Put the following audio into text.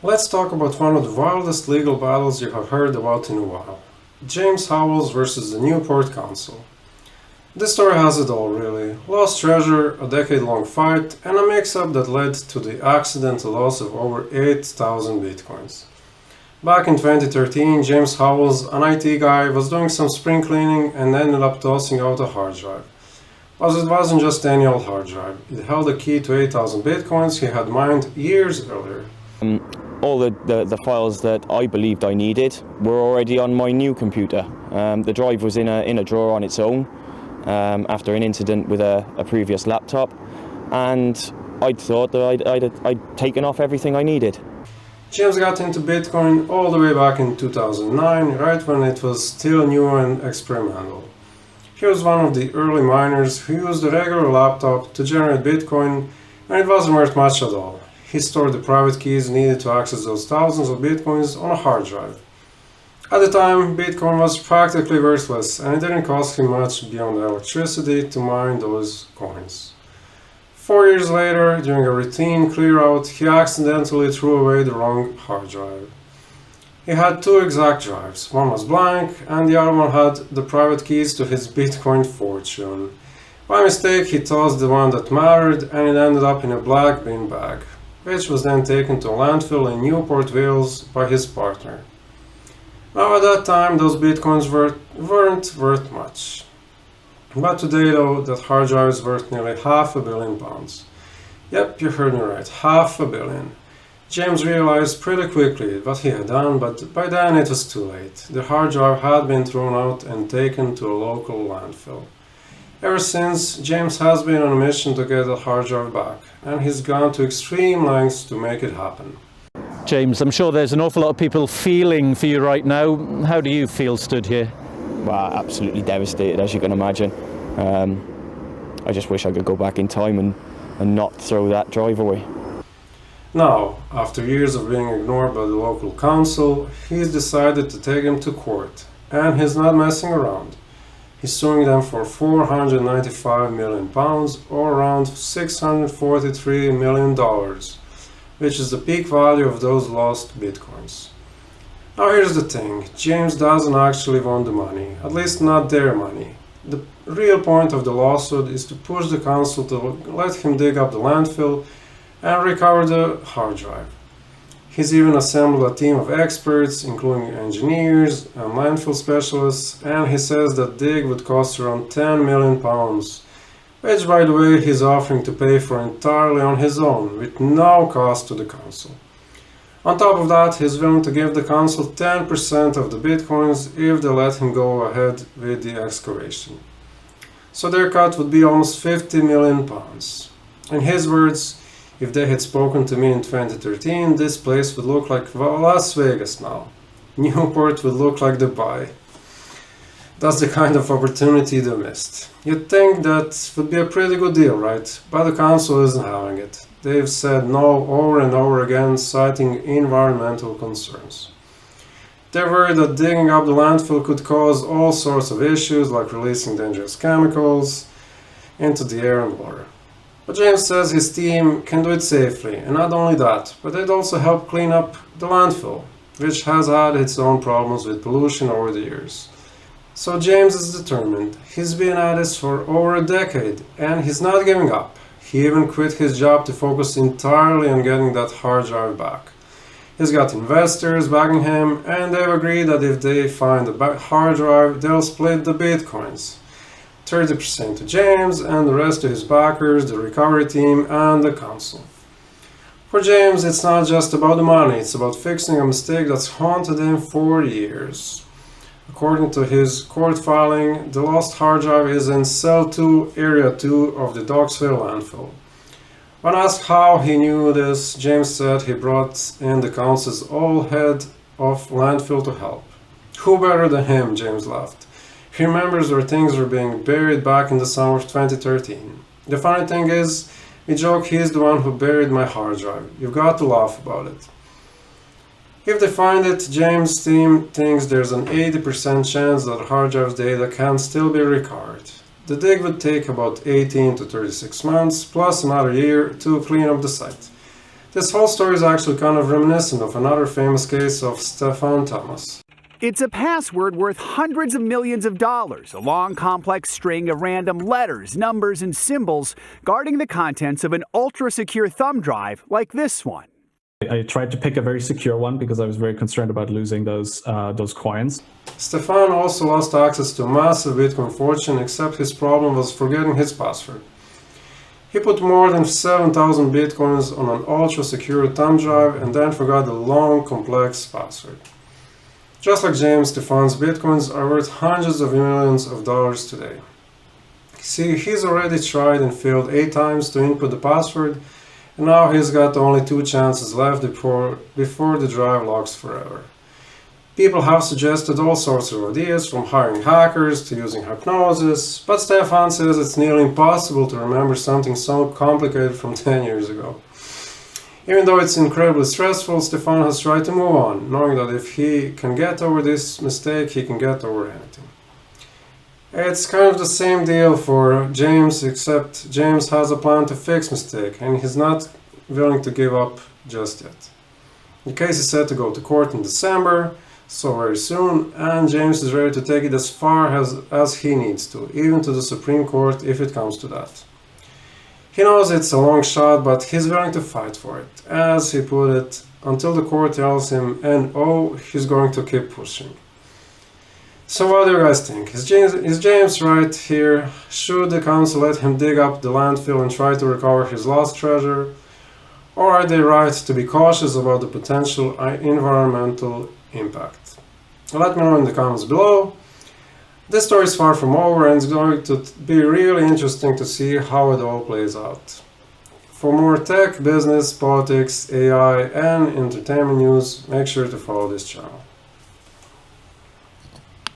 Let's talk about one of the wildest legal battles you have heard about in a while. James Howells versus the Newport Council. This story has it all, really. Lost treasure, a decade-long fight, and a mix-up that led to the accidental loss of over 8,000 bitcoins. Back in 2013, James Howells, an IT guy, was doing some spring cleaning and ended up tossing out a hard drive. But it wasn't just any old hard drive. It held a key to 8,000 bitcoins he had mined years earlier. All the files that I believed I needed were already on my new computer. The drive was in a drawer on its own after an incident with a previous laptop, and I'd thought that I'd taken off everything I needed. James got into Bitcoin all the way back in 2009, right when it was still new and experimental. He was one of the early miners who used a regular laptop to generate Bitcoin, and it wasn't worth much at all. He stored the private keys needed to access those thousands of Bitcoins on a hard drive. At the time, Bitcoin was practically worthless, and it didn't cost him much beyond electricity to mine those coins. 4 years later, during a routine clear-out, he accidentally threw away the wrong hard drive. He had two exact drives. One was blank, and the other one had the private keys to his Bitcoin fortune. By mistake, he tossed the one that mattered, and it ended up in a black bin bag, which was then taken to a landfill in Newport, Wales by his partner. Now at that time, those Bitcoins weren't worth much. But today though, that hard drive is worth nearly £500 million. Yep, you heard me right, £500 million. James realized pretty quickly what he had done, but by then it was too late. The hard drive had been thrown out and taken to a local landfill. Ever since, James has been on a mission to get the hard drive back, and he's gone to extreme lengths to make it happen. James, I'm sure there's an awful lot of people feeling for you right now. How do you feel stood here? Well, absolutely devastated, as you can imagine. I just wish I could go back in time and not throw that drive away. Now, after years of being ignored by the local council, he's decided to take him to court, and he's not messing around. He's suing them for £495 million, or around $643 million, which is the peak value of those lost bitcoins. Now here's the thing, James doesn't actually want the money, at least not their money. The real point of the lawsuit is to push the council to let him dig up the landfill and recover the hard drive. He's even assembled a team of experts, including engineers and landfill specialists, and he says that dig would cost around £10 million, which by the way he's offering to pay for entirely on his own, with no cost to the council. On top of that, he's willing to give the council 10% of the bitcoins if they let him go ahead with the excavation. So their cut would be almost £50 million. In his words, if they had spoken to me in 2013, this place would look like Las Vegas now. Newport would look like Dubai. That's the kind of opportunity they missed. You'd think that would be a pretty good deal, right? But the council isn't having it. They've said no over and over again, citing environmental concerns. They're worried that digging up the landfill could cause all sorts of issues, like releasing dangerous chemicals into the air and water. But James says his team can do it safely, and not only that, but they'd also help clean up the landfill, which has had its own problems with pollution over the years. So James is determined. He's been at this for over a decade, and he's not giving up. He even quit his job to focus entirely on getting that hard drive back. He's got investors backing him, and they've agreed that if they find the hard drive, they'll split the bitcoins. 30% to James, and the rest to his backers, the recovery team, and the council. For James, it's not just about the money, it's about fixing a mistake that's haunted him for years. According to his court filing, the lost hard drive is in Cell 2, Area 2 of the Docksville landfill. When asked how he knew this, James said he brought in the council's old head of landfill to help. Who better than him, James laughed. He remembers where things were being buried back in the summer of 2013. The funny thing is, we joke he's the one who buried my hard drive. You've got to laugh about it. If they find it, James' team thinks there's an 80% chance that hard drive's data can still be recovered. The dig would take about 18 to 36 months, plus another year to clean up the site. This whole story is actually kind of reminiscent of another famous case of Stefan Thomas. It's a password worth hundreds of millions of dollars, a long, complex string of random letters, numbers, and symbols guarding the contents of an ultra-secure thumb drive like this one. I tried to pick a very secure one because I was very concerned about losing those coins. Stefan also lost access to a massive Bitcoin fortune, except his problem was forgetting his password. He put more than 7,000 Bitcoins on an ultra-secure thumb drive and then forgot the long, complex password. Just like James, Stefan's Bitcoins are worth hundreds of millions of dollars today. See, he's already tried and failed 8 times to input the password, and now he's got only 2 chances left before the drive locks forever. People have suggested all sorts of ideas, from hiring hackers to using hypnosis, but Stefan says it's nearly impossible to remember something so complicated from 10 years ago. Even though it's incredibly stressful, Stefan has tried to move on, knowing that if he can get over this mistake, he can get over anything. It's kind of the same deal for James, except James has a plan to fix mistake, and he's not willing to give up just yet. The case is set to go to court in December, so very soon, and James is ready to take it as far as he needs to, even to the Supreme Court if it comes to that. He knows it's a long shot, but he's willing to fight for it. As he put it, until the court tells him no, he's going to keep pushing. So what do you guys think? Is James right here? Should the council let him dig up the landfill and try to recover his lost treasure? Or are they right to be cautious about the potential environmental impact? Let me know in the comments below. This story is far from over, and it's going to be really interesting to see how it all plays out. For more tech, business, politics, AI, and entertainment news, make sure to follow this channel.